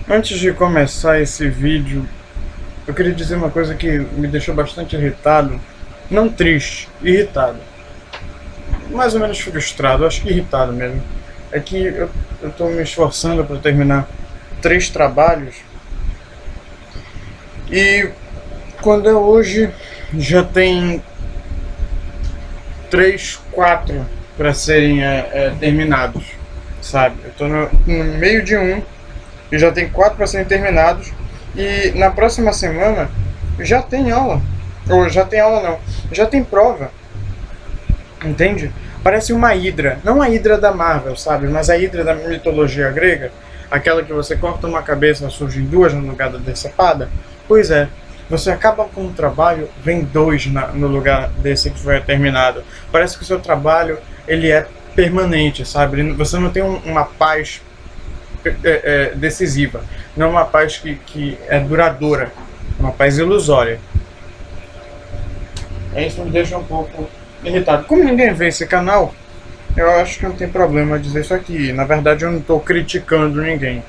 Antes de começar esse vídeo, eu queria dizer uma coisa que me deixou bastante irritado. Não triste, irritado. Mais ou menos frustrado, acho que irritado mesmo. É que eu tô me esforçando para terminar 3 trabalhos e quando é hoje já tem 3, 4 para serem terminados, sabe? Eu tô no meio de um e já tem 4 para serem terminados e na próxima semana já tem aula. Ou já tem aula não, já tem prova, entende? Parece uma hidra, não a hidra da Marvel, sabe? Mas a hidra da mitologia grega, aquela que você corta uma cabeça, surgem duas no lugar da decepada. Pois é, você acaba com um trabalho, vem dois no lugar desse que foi terminado. Parece que o seu trabalho ele é permanente, sabe? Você não tem uma paz decisiva, não uma paz que é duradoura, uma paz ilusória. Isso me deixa um pouco irritado. Como ninguém vê esse canal, eu acho que não tem problema dizer isso aqui. Na verdade, eu não estou criticando ninguém.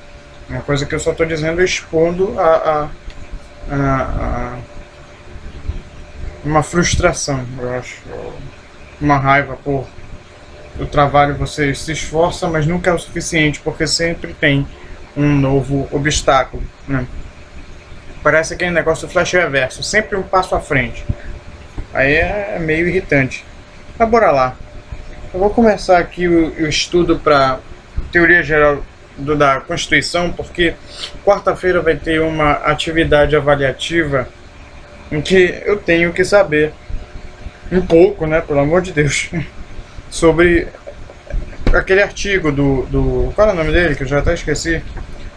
É uma coisa que eu só estou dizendo, expondo a uma frustração, eu acho. Uma raiva por o trabalho, você se esforça, mas nunca é o suficiente, porque sempre tem um novo obstáculo, né? Parece aquele negócio do flash reverso, sempre um passo à frente. Aí é meio irritante. Mas bora lá. Eu vou começar aqui o estudo para teoria geral da Constituição, porque quarta-feira vai ter uma atividade avaliativa em que eu tenho que saber um pouco, né, pelo amor de Deus, sobre aquele artigo do qual é o nome dele, que eu já até esqueci,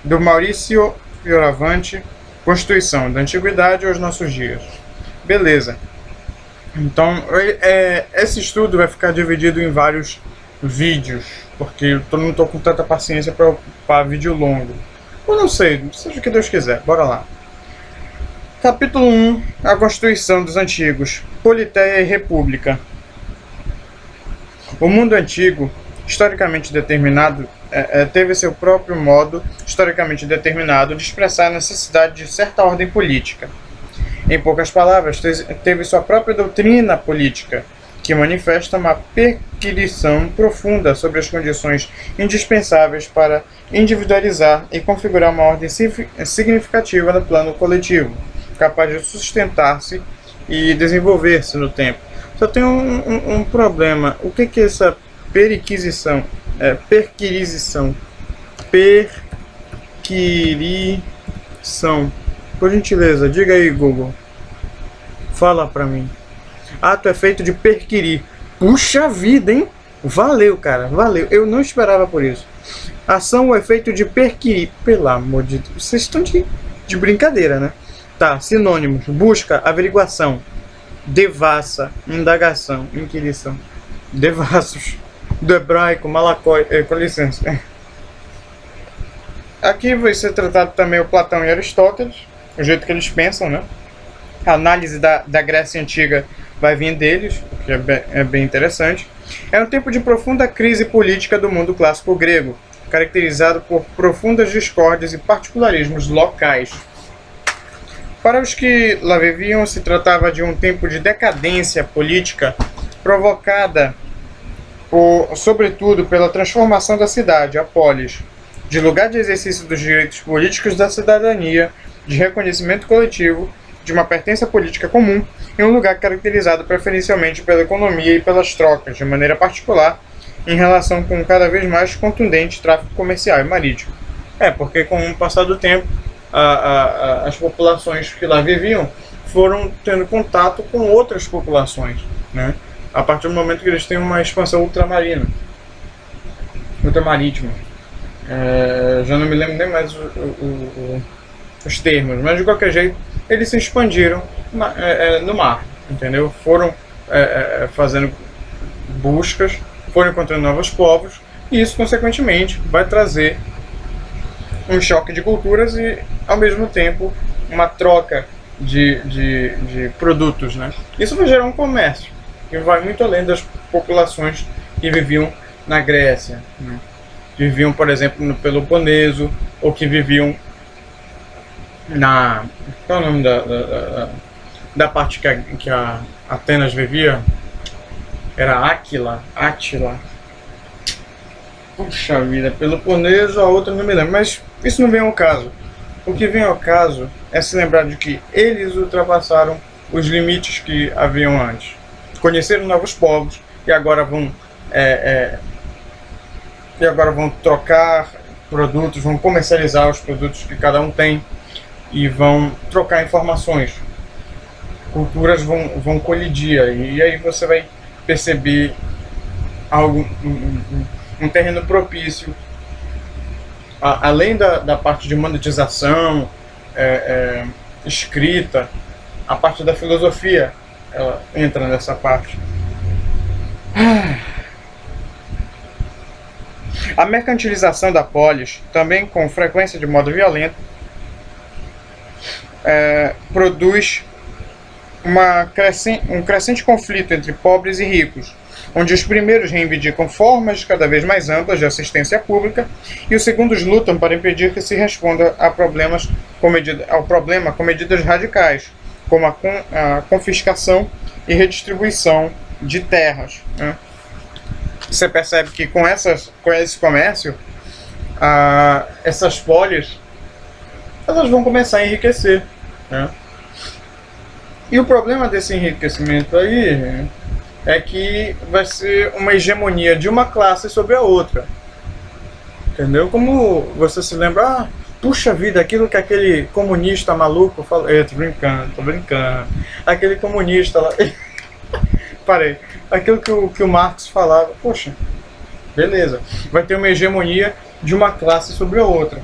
do Maurício Fioravante, Constituição, da Antiguidade aos Nossos Dias. Beleza. Então, esse estudo vai ficar dividido em vários vídeos, porque eu não estou com tanta paciência para ocupar vídeo longo. Eu não sei, seja o que Deus quiser, bora lá. Capítulo 1, a Constituição dos Antigos, Politeia e República. O mundo antigo, historicamente determinado, teve seu próprio modo, historicamente determinado, de expressar a necessidade de certa ordem política. Em poucas palavras, teve sua própria doutrina política, que manifesta uma perquisição profunda sobre as condições indispensáveis para individualizar e configurar uma ordem significativa no plano coletivo, capaz de sustentar-se e desenvolver-se no tempo. Só tem um problema. O que é essa perquisição? Perquisição. Perquisição. Por gentileza, diga aí, Google. Fala pra mim. Ato é feito de perquirir. Puxa vida, hein? Valeu, cara, valeu. Eu não esperava por isso. Ação ou efeito de perquirir. Pelo amor de Deus. Vocês estão de brincadeira, né? Tá, sinônimos. Busca, averiguação. Devassa, indagação, inquirição. Devassos. Do hebraico, malacói. Com licença. Aqui vai ser tratado também o Platão e Aristóteles. O jeito que eles pensam, né? A análise da Grécia Antiga vai vir deles, o que é bem interessante. É um tempo de profunda crise política do mundo clássico grego, caracterizado por profundas discórdias e particularismos locais. Para os que lá viviam, se tratava de um tempo de decadência política provocada, sobretudo, pela transformação da cidade, a polis, de lugar de exercício dos direitos políticos da cidadania, de reconhecimento coletivo, de uma pertença política comum, em um lugar caracterizado preferencialmente pela economia e pelas trocas, de maneira particular, em relação com um cada vez mais contundente tráfico comercial e marítimo. Porque com o passar do tempo, as populações que lá viviam foram tendo contato com outras populações, né? A partir do momento que eles têm uma expansão ultramarítima. Já não me lembro nem mais os termos, mas de qualquer jeito eles se expandiram no mar, entendeu? Foram fazendo buscas, foram encontrando novos povos, e isso consequentemente vai trazer um choque de culturas e ao mesmo tempo uma troca de produtos, né? Isso vai gerar um comércio que vai muito além das populações que viviam na Grécia, né? Viviam, por exemplo, no Peloponeso, ou que viviam na... Qual é o nome da parte que a Atenas vivia? Era Átila. Puxa vida, Peloponeso, a outra não me lembro, mas isso não vem ao caso. O que vem ao caso é se lembrar de que eles ultrapassaram os limites que haviam antes. Conheceram novos povos e agora vão trocar produtos, vão comercializar os produtos que cada um tem e vão trocar informações. Culturas vão colidir e aí você vai perceber algo, um terreno propício. Além da parte de monetização, escrita, a parte da filosofia ela entra nessa parte. A mercantilização da polis, também com frequência de modo violento, produz um crescente conflito entre pobres e ricos, onde os primeiros reivindicam formas cada vez mais amplas de assistência pública e os segundos lutam para impedir que se responda ao problema com medidas radicais, como a confiscação e redistribuição de terras. Né? Você percebe que com esse comércio, essas polis elas vão começar a enriquecer. Né? E o problema desse enriquecimento aí é que vai ser uma hegemonia de uma classe sobre a outra. Entendeu? Como você se lembra, puxa vida, aquilo que aquele comunista maluco falou. Eu tô brincando. Aquele comunista lá. Parei. Aquilo que o Marx falava, poxa, beleza. Vai ter uma hegemonia de uma classe sobre a outra.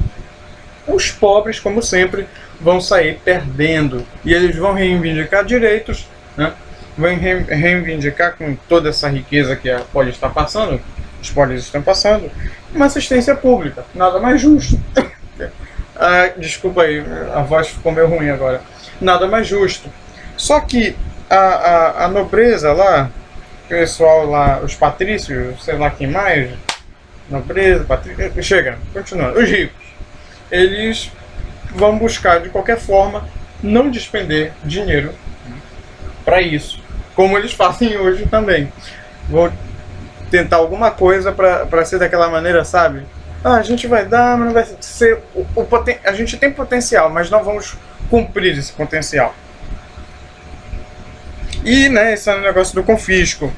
Os pobres, como sempre, vão sair perdendo. E eles vão reivindicar direitos, né? Vão reivindicar com toda essa riqueza que a polis está passando, os polis estão passando, uma assistência pública. Nada mais justo. Desculpa aí, a voz ficou meio ruim agora. Nada mais justo. Só que a nobreza lá, o pessoal lá, os patrícios, sei lá quem mais, nobreza, patrícia, chega, continuando, os ricos, eles vão buscar de qualquer forma não despender dinheiro para isso, como eles fazem hoje também. Vão tentar alguma coisa para ser daquela maneira, sabe? A gente vai dar, mas não vai ser a gente tem potencial, mas não vamos cumprir esse potencial. E, né, esse é o negócio do confisco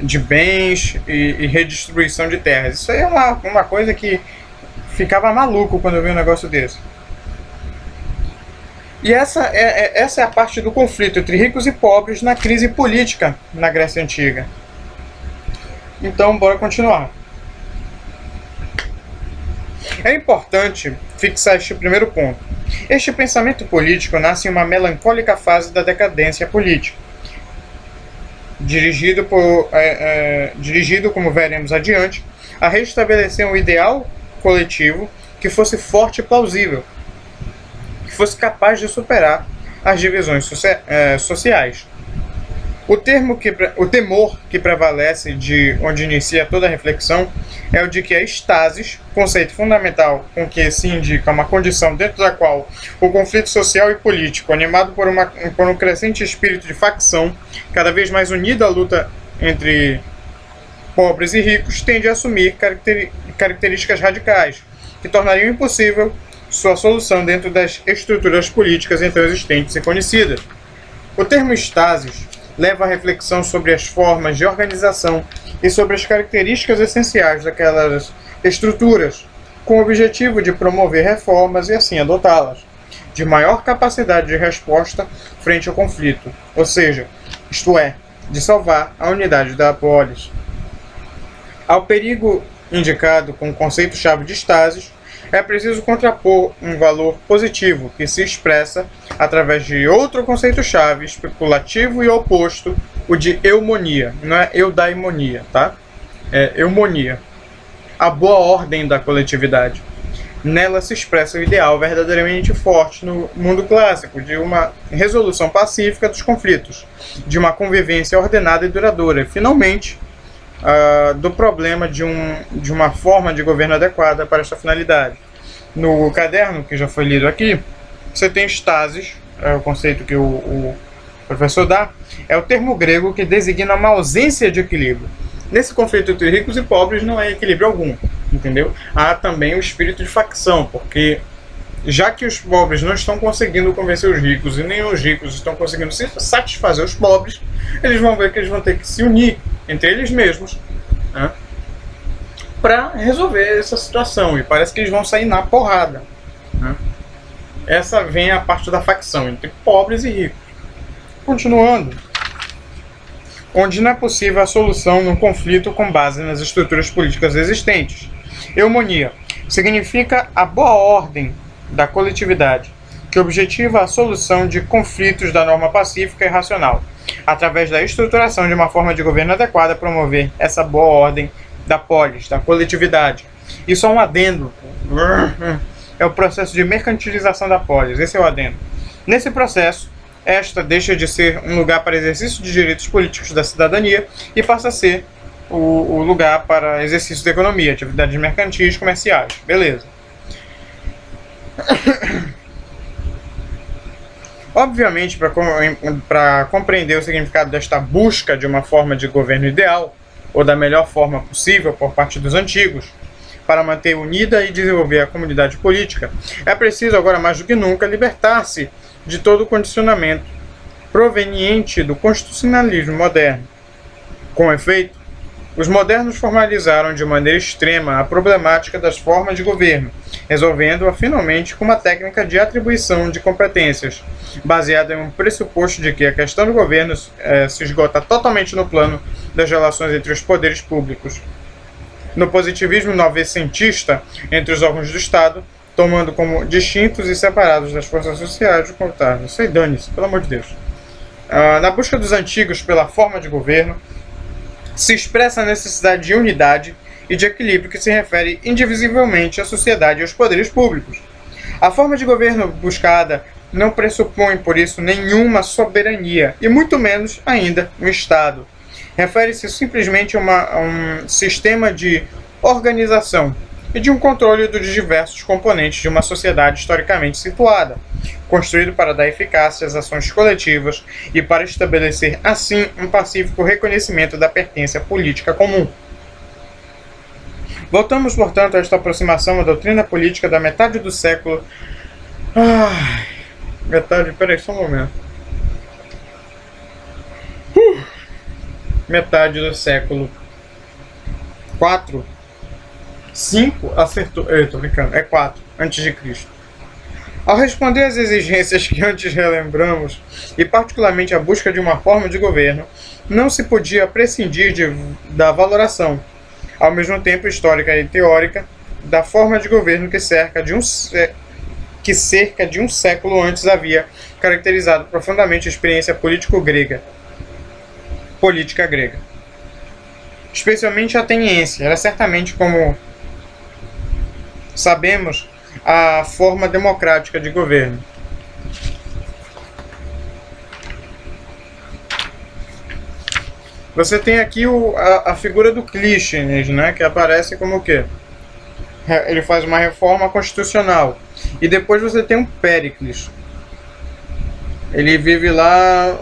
de bens e redistribuição de terras. Isso aí é uma coisa que ficava maluco quando eu vi um negócio desse. E essa é a parte do conflito entre ricos e pobres na crise política na Grécia Antiga. Então, bora continuar. É importante fixar este primeiro ponto. Este pensamento político nasce em uma melancólica fase da decadência política, dirigido, como veremos adiante, a restabelecer um ideal coletivo que fosse forte e plausível, que fosse capaz de superar as divisões sociais. O temor que prevalece de onde inicia toda a reflexão é o de que a estasis, conceito fundamental com que se indica uma condição dentro da qual o conflito social e político, animado por um crescente espírito de facção, cada vez mais unido à luta entre pobres e ricos, tende a assumir características radicais, que tornariam impossível sua solução dentro das estruturas políticas então existentes e conhecidas. O termo estasis leva à reflexão sobre as formas de organização e sobre as características essenciais daquelas estruturas, com o objetivo de promover reformas e assim adotá-las, de maior capacidade de resposta frente ao conflito, ou seja, isto é, de salvar a unidade da polis. Ao perigo indicado com o conceito-chave de estasis, é preciso contrapor um valor positivo que se expressa através de outro conceito-chave especulativo e oposto, o de eumonia. Não é eudaimonia, tá? É eumonia. A boa ordem da coletividade. Nela se expressa o ideal verdadeiramente forte no mundo clássico de uma resolução pacífica dos conflitos, de uma convivência ordenada e duradoura, e, finalmente, do problema de uma forma de governo adequada para esta finalidade. no caderno, que já foi lido aqui, você tem estasis, é o conceito que o professor dá, é o termo grego que designa uma ausência de equilíbrio. Nesse conflito entre ricos e pobres não há equilíbrio algum, entendeu? Há também o espírito de facção, porque já que os pobres não estão conseguindo convencer os ricos e nem os ricos estão conseguindo satisfazer os pobres, eles vão ver que eles vão ter que se unir entre eles mesmos, né, para resolver essa situação, e parece que eles vão sair na porrada, né? Essa vem a parte da facção entre pobres e ricos. Continuando, onde não é possível a solução num conflito com base nas estruturas políticas existentes. Eumonia significa a boa ordem da coletividade, que objetiva a solução de conflitos da norma pacífica e racional, através da estruturação de uma forma de governo adequada a promover essa boa ordem da polis, da coletividade. E só um adendo, é o processo de mercantilização da polis, esse é o adendo. Nesse processo, esta deixa de ser um lugar para exercício de direitos políticos da cidadania e passa a ser o lugar para exercício da economia, atividades mercantis, comerciais. Beleza. Obviamente, para compreender o significado desta busca de uma forma de governo ideal, ou da melhor forma possível por parte dos antigos, para manter unida e desenvolver a comunidade política, é preciso agora mais do que nunca libertar-se de todo o condicionamento proveniente do constitucionalismo moderno. Com efeito, os modernos formalizaram de maneira extrema a problemática das formas de governo, resolvendo-a finalmente com uma técnica de atribuição de competências, baseada em um pressuposto de que a questão do governo se esgota totalmente no plano das relações entre os poderes públicos. No positivismo novecentista, entre os órgãos do Estado, tomando como distintos e separados das forças sociais do contábil. Isso aí, dane-se, pelo amor de Deus. Na busca dos antigos pela forma de governo, se expressa a necessidade de unidade e de equilíbrio que se refere indivisivelmente à sociedade e aos poderes públicos. A forma de governo buscada não pressupõe, por isso, nenhuma soberania, e muito menos ainda um Estado. Refere-se simplesmente a um sistema de organização e de um controle dos diversos componentes de uma sociedade historicamente situada, construído para dar eficácia às ações coletivas e para estabelecer, assim, um pacífico reconhecimento da pertença política comum. Voltamos, portanto, a esta aproximação à doutrina política da metade do século... Peraí, só um momento. Metade do século 4, 5, acertou, eu tô brincando, é 4, antes de Cristo. Ao responder às exigências que antes relembramos, e particularmente a busca de uma forma de governo, não se podia prescindir da valoração, ao mesmo tempo histórica e teórica, da forma de governo que cerca de um século antes havia caracterizado profundamente a experiência política grega. Especialmente a ateniense, era certamente, como sabemos, a forma democrática de governo. Você tem aqui a figura do Clístenes, né, que aparece como o quê? Ele faz uma reforma constitucional. E depois você tem um Péricles. Ele vive lá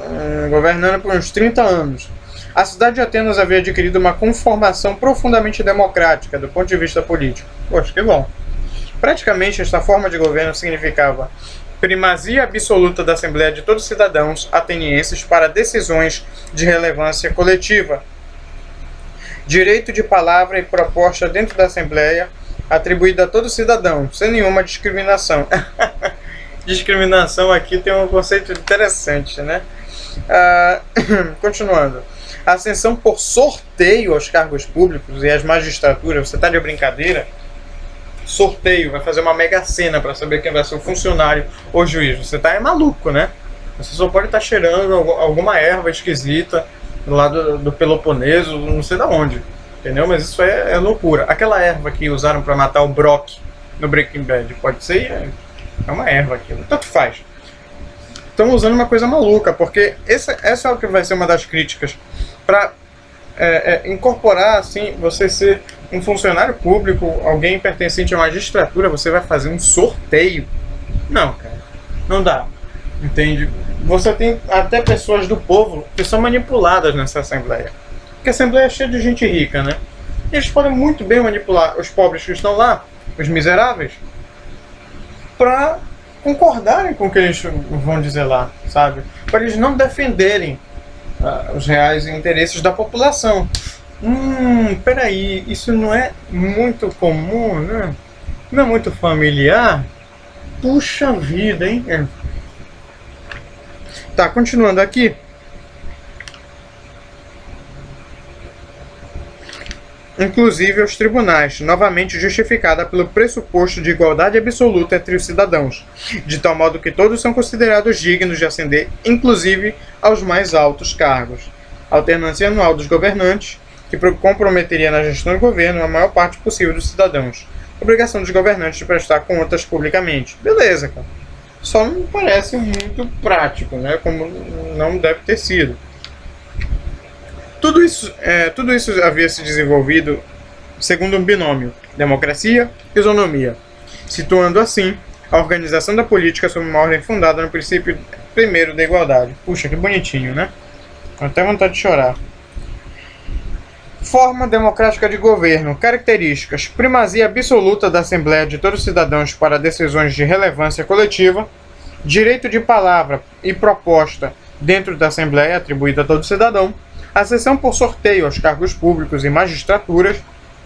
governando por uns 30 anos. A cidade de Atenas havia adquirido uma conformação profundamente democrática do ponto de vista político. Poxa, que bom. Praticamente, esta forma de governo significava primazia absoluta da Assembleia de todos os cidadãos atenienses para decisões de relevância coletiva. Direito de palavra e proposta dentro da Assembleia atribuído a todo cidadão, sem nenhuma discriminação. Discriminação aqui tem um conceito interessante, né? Continuando. A ascensão por sorteio aos cargos públicos e às magistraturas. Você está de brincadeira? Sorteio, vai fazer uma mega cena para saber quem vai ser o funcionário ou juiz. Você tá maluco, né? Você só pode estar cheirando alguma erva esquisita lá do Peloponeso, não sei da onde. Entendeu? Mas isso é loucura. Aquela erva que usaram para matar o Brock no Breaking Bad, pode ser... É uma erva aquilo. Tanto faz. Estão usando uma coisa maluca, porque essa é o que vai ser uma das críticas. Para incorporar, assim, você ser um funcionário público, alguém pertencente à magistratura, você vai fazer um sorteio. Não, cara, não dá. Entende? Você tem até pessoas do povo que são manipuladas nessa Assembleia. Porque a Assembleia é cheia de gente rica, né? Eles podem muito bem manipular os pobres que estão lá, os miseráveis, para concordarem com o que eles vão dizer lá, sabe? Para eles não defenderem os reais interesses da população. Peraí, isso não é muito comum, né? Não é muito familiar? Puxa vida, hein? Tá, continuando aqui. Inclusive aos tribunais, novamente justificada pelo pressuposto de igualdade absoluta entre os cidadãos, de tal modo que todos são considerados dignos de ascender, inclusive aos mais altos cargos. Alternância anual dos governantes, que comprometeria na gestão do governo a maior parte possível dos cidadãos. Obrigação dos governantes de prestar contas publicamente. Beleza, cara. Só não parece muito prático, né? Como não deve ter sido. Tudo isso havia se desenvolvido segundo um binômio, democracia e isonomia, situando assim a organização da política sob uma ordem fundada no princípio primeiro da igualdade. Puxa, que bonitinho, né? Tenho até vontade de chorar. Forma democrática de governo, características, primazia absoluta da Assembleia de todos os cidadãos para decisões de relevância coletiva, direito de palavra e proposta dentro da Assembleia atribuída a todo cidadão, a sessão por sorteio aos cargos públicos e magistraturas,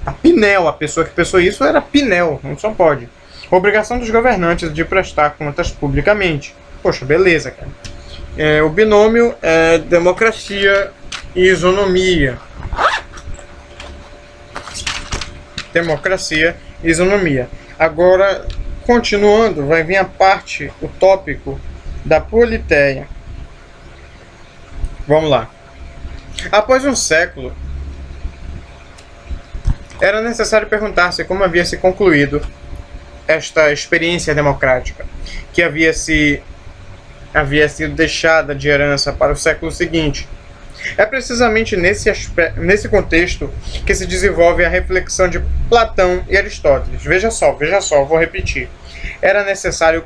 a Pinel, a pessoa que pensou isso era Pinel, não só pode. Obrigação dos governantes de prestar contas publicamente. Poxa, beleza, cara. O binômio é democracia e isonomia. Democracia e isonomia. Agora, continuando, vai vir a parte, o tópico da politeia. Vamos lá. Após um século, era necessário perguntar-se como havia se concluído esta experiência democrática, que havia sido deixada de herança para o século seguinte. É precisamente nesse contexto que se desenvolve a reflexão de Platão e Aristóteles. Veja só, vou repetir. Era necessário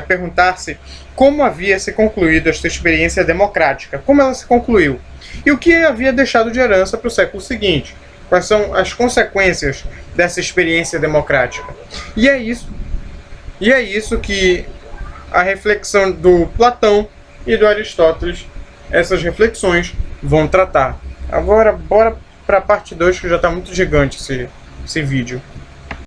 perguntar-se como havia se concluído esta experiência democrática, como ela se concluiu, e o que havia deixado de herança para o século seguinte. Quais são as consequências dessa experiência democrática? E é isso que a reflexão do Platão e do Aristóteles, essas reflexões, vão tratar. Agora, bora para a parte 2, que já está muito gigante esse vídeo.